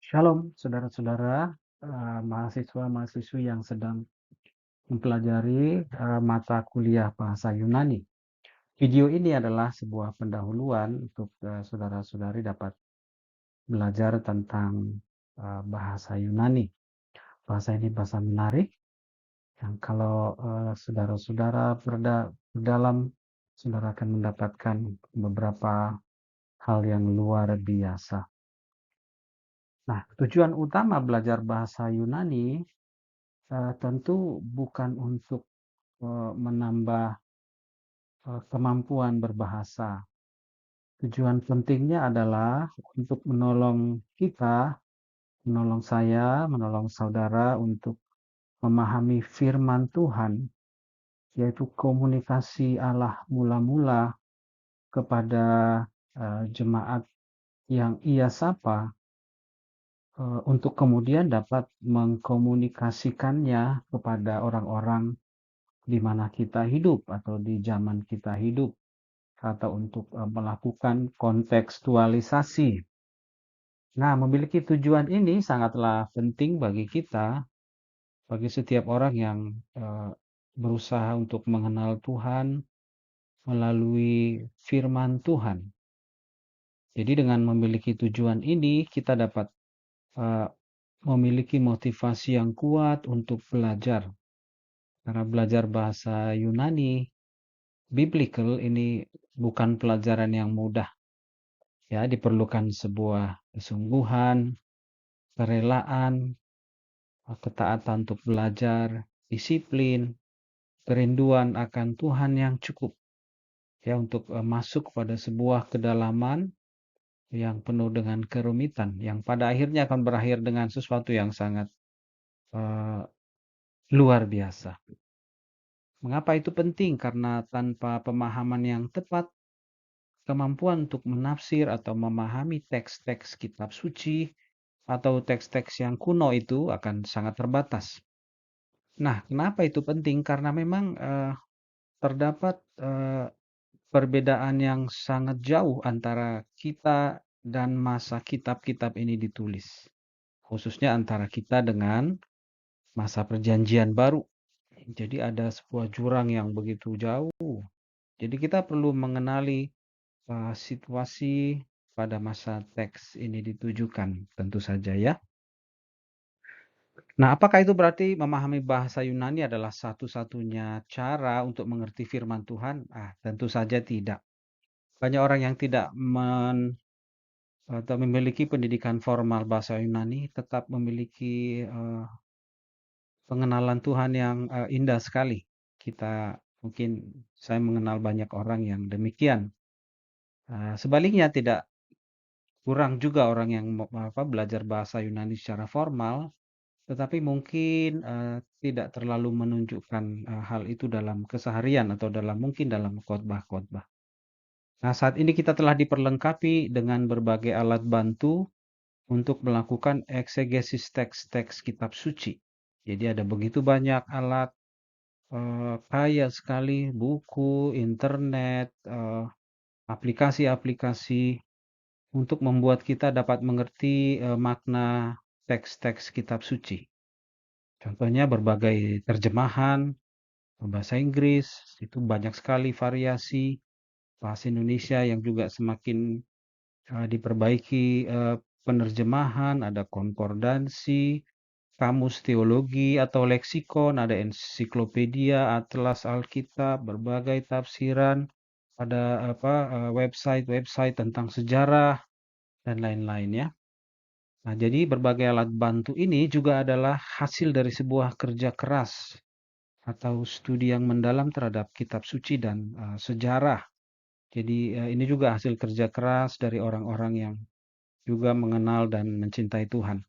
Shalom, saudara-saudara, mahasiswa-mahasiswi yang sedang mempelajari mata kuliah bahasa Yunani. Video ini adalah sebuah pendahuluan untuk saudara-saudari dapat belajar tentang bahasa Yunani. Bahasa ini bahasa menarik yang kalau saudara-saudara berdalam, saudara akan mendapatkan beberapa hal yang luar biasa. Nah, tujuan utama belajar bahasa Yunani tentu bukan untuk menambah kemampuan berbahasa. Tujuan pentingnya adalah untuk menolong kita, menolong saya, menolong saudara untuk memahami firman Tuhan, yaitu komunikasi Allah mula-mula kepada jemaat yang Ia sapa, untuk kemudian dapat mengkomunikasikannya kepada orang-orang di mana kita hidup atau di zaman kita hidup, atau untuk melakukan kontekstualisasi. Nah, memiliki tujuan ini sangatlah penting bagi kita, bagi setiap orang yang berusaha untuk mengenal Tuhan melalui firman Tuhan. Jadi dengan memiliki tujuan ini, kita dapat uh, memiliki motivasi yang kuat untuk belajar. Karena belajar bahasa Yunani, biblical ini bukan pelajaran yang mudah. Ya, diperlukan sebuah kesungguhan, kerelaan, ketaatan untuk belajar, disiplin, kerinduan akan Tuhan yang cukup. Ya, untuk masuk pada sebuah kedalaman yang penuh dengan kerumitan, yang pada akhirnya akan berakhir dengan sesuatu yang sangat uh, luar biasa. Mengapa itu penting? Karena tanpa pemahaman yang tepat, kemampuan untuk menafsir atau memahami teks-teks kitab suci atau teks-teks yang kuno itu akan sangat terbatas. Nah, kenapa itu penting? Karena memang terdapat perbedaan yang sangat jauh antara kita dan masa kitab-kitab ini ditulis. Khususnya antara kita dengan masa perjanjian baru. Jadi ada sebuah jurang yang begitu jauh. Jadi kita perlu mengenali situasi pada masa teks ini ditujukan, tentu saja ya. Nah, apakah itu berarti memahami bahasa Yunani adalah satu-satunya cara untuk mengerti firman Tuhan? Tentu saja tidak. Banyak orang yang tidak atau memiliki pendidikan formal bahasa Yunani tetap memiliki pengenalan Tuhan yang indah sekali. Saya mengenal banyak orang yang demikian. Sebaliknya tidak kurang juga orang yang belajar bahasa Yunani secara formal, tetapi mungkin tidak terlalu menunjukkan hal itu dalam keseharian atau mungkin dalam khotbah-khotbah. Nah, saat ini kita telah diperlengkapi dengan berbagai alat bantu untuk melakukan eksegesis teks-teks kitab suci. Jadi ada begitu banyak alat, kaya sekali buku, internet, aplikasi-aplikasi untuk membuat kita dapat mengerti makna teks-teks kitab suci. Contohnya berbagai terjemahan bahasa Inggris, itu banyak sekali variasi. Bahasa Indonesia yang juga semakin diperbaiki penerjemahan, ada konkordansi, kamus teologi atau leksikon, ada ensiklopedia, atlas Alkitab, berbagai tafsiran, ada website-website tentang sejarah dan lain-lain ya. Nah, jadi berbagai alat bantu ini juga adalah hasil dari sebuah kerja keras atau studi yang mendalam terhadap kitab suci dan sejarah. Jadi ini juga hasil kerja keras dari orang-orang yang juga mengenal dan mencintai Tuhan.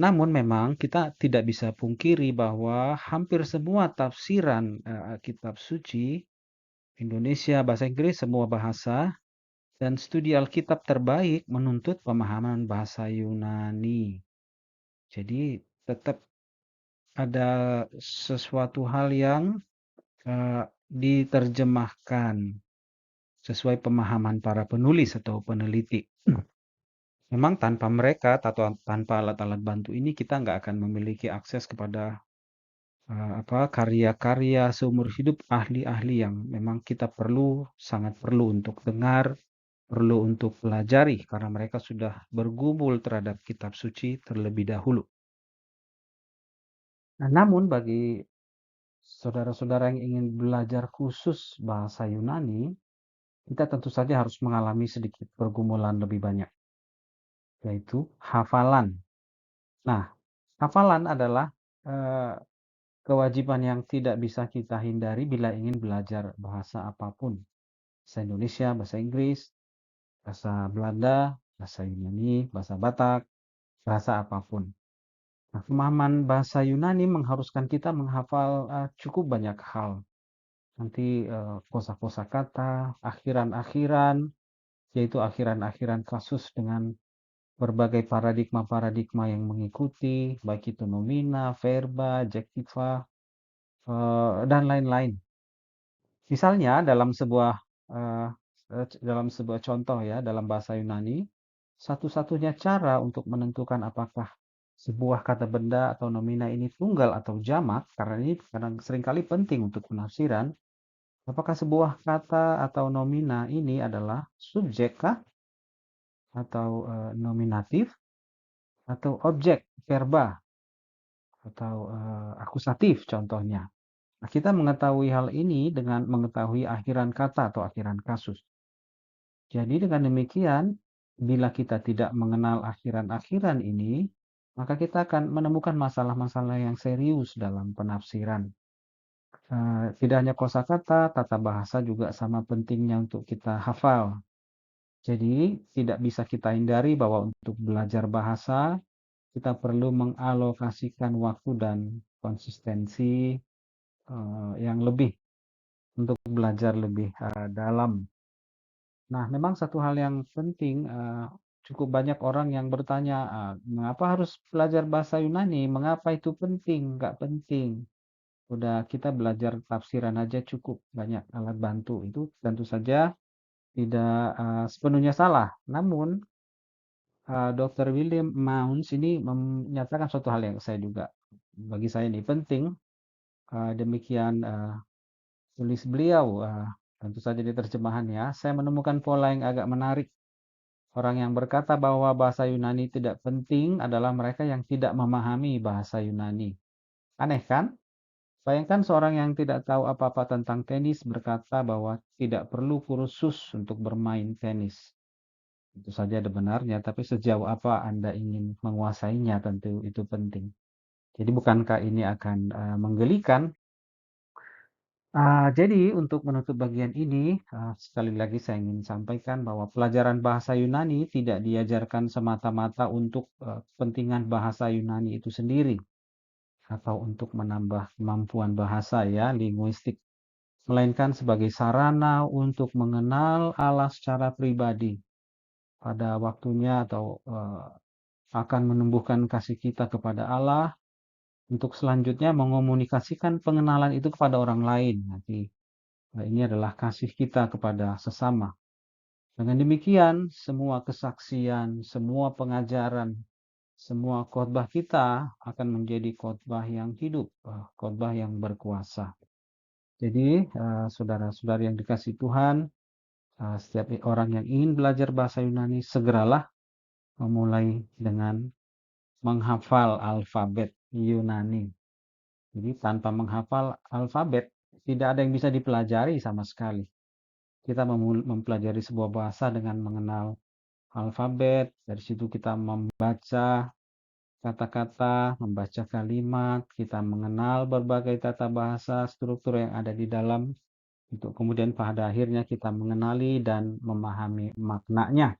Namun memang kita tidak bisa pungkiri bahwa hampir semua tafsiran kitab suci, Indonesia, bahasa Inggris, semua bahasa, dan studi Alkitab terbaik menuntut pemahaman bahasa Yunani. Jadi tetap ada sesuatu hal yang diterjemahkan sesuai pemahaman para penulis atau peneliti. Memang tanpa mereka atau tanpa alat-alat bantu ini kita nggak akan memiliki akses kepada karya-karya seumur hidup ahli-ahli yang memang kita perlu, sangat perlu untuk dengar, perlu untuk pelajari karena mereka sudah bergumul terhadap kitab suci terlebih dahulu. Nah, namun bagi saudara-saudara yang ingin belajar khusus bahasa Yunani, kita tentu saja harus mengalami sedikit pergumulan lebih banyak, yaitu hafalan. Nah, hafalan adalah eh, kewajiban yang tidak bisa kita hindari bila ingin belajar bahasa apapun. Bahasa Indonesia, bahasa Inggris, bahasa Belanda, bahasa Yunani, bahasa Batak, bahasa apapun. Nah, pemahaman bahasa Yunani mengharuskan kita menghafal cukup banyak hal. Nanti kosa-kosa kata, akhiran-akhiran, yaitu akhiran-akhiran kasus dengan berbagai paradigma-paradigma yang mengikuti, baik itu nomina, verba, adjektiva, dan lain-lain. Misalnya eee, dalam sebuah contoh ya, dalam bahasa Yunani, satu-satunya cara untuk menentukan apakah sebuah kata benda atau nomina ini tunggal atau jamak, karena ini kadang seringkali penting untuk penafsiran, apakah sebuah kata atau nomina ini adalah subjek kah? Atau nominatif? Atau objek, verba? Atau akusatif contohnya. Nah, kita mengetahui hal ini dengan mengetahui akhiran kata atau akhiran kasus. Jadi dengan demikian, bila kita tidak mengenal akhiran-akhiran ini, maka kita akan menemukan masalah-masalah yang serius dalam penafsiran. Tidak hanya kosakata, tata bahasa juga sama pentingnya untuk kita hafal. Jadi tidak bisa kita hindari bahwa untuk belajar bahasa, kita perlu mengalokasikan waktu dan konsistensi yang lebih untuk belajar lebih dalam. Nah, memang satu hal yang penting, cukup banyak orang yang bertanya, "Mengapa harus belajar bahasa Yunani? Mengapa itu penting?" Nggak penting. Udah kita belajar tafsiran aja cukup, banyak alat bantu. Itu tentu saja tidak sepenuhnya salah. Namun, Dr. William Mounce ini menyatakan suatu hal yang bagi saya ini penting, demikian tulis beliau, tentu saja di terjemahan ya. Saya menemukan pola yang agak menarik. Orang yang berkata bahwa bahasa Yunani tidak penting adalah mereka yang tidak memahami bahasa Yunani. Aneh kan? Bayangkan seorang yang tidak tahu apa-apa tentang tenis berkata bahwa tidak perlu kursus untuk bermain tenis. Itu saja ada benarnya, tapi sejauh apa Anda ingin menguasainya tentu itu penting. Jadi bukankah ini akan menggelikan? Jadi untuk menutup bagian ini, sekali lagi saya ingin sampaikan bahwa pelajaran bahasa Yunani tidak diajarkan semata-mata untuk kepentingan bahasa Yunani itu sendiri atau untuk menambah kemampuan bahasa ya, linguistik, melainkan sebagai sarana untuk mengenal Allah secara pribadi pada waktunya atau akan menumbuhkan kasih kita kepada Allah untuk selanjutnya mengomunikasikan pengenalan itu kepada orang lain. Nanti ini adalah kasih kita kepada sesama. Dengan demikian, semua kesaksian, semua pengajaran, semua khotbah kita akan menjadi khotbah yang hidup, khotbah yang berkuasa. Jadi, saudara-saudari yang dikasihi Tuhan, setiap orang yang ingin belajar bahasa Yunani, segeralah memulai dengan menghafal alfabet Yunani. Jadi tanpa menghafal alfabet, tidak ada yang bisa dipelajari sama sekali. Kita mempelajari sebuah bahasa dengan mengenal alfabet, dari situ kita membaca kata-kata, membaca kalimat, kita mengenal berbagai tata bahasa, struktur yang ada di dalam, untuk kemudian pada akhirnya kita mengenali dan memahami maknanya.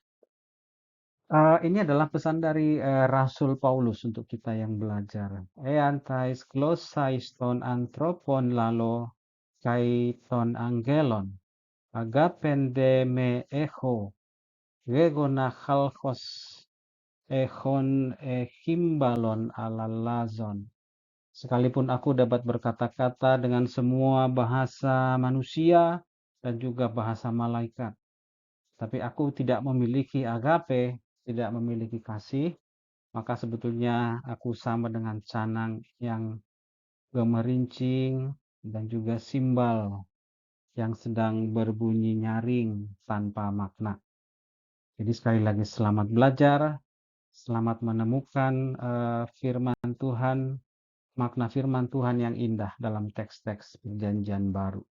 Ini adalah pesan dari Rasul Paulus untuk kita yang belajar. Eantais glosais ton anthropon lalo kai ton angelon. Agapende me echo. Gegona chalchos echon echimbalon alalazon. Sekalipun aku dapat berkata-kata dengan semua bahasa manusia dan juga bahasa malaikat, tapi aku tidak memiliki agape, tidak memiliki kasih, maka sebetulnya aku sama dengan canang yang gemerincing dan juga simbal yang sedang berbunyi nyaring tanpa makna. Jadi sekali lagi selamat belajar, selamat menemukan, firman Tuhan, makna firman Tuhan yang indah dalam teks-teks Perjanjian Baru.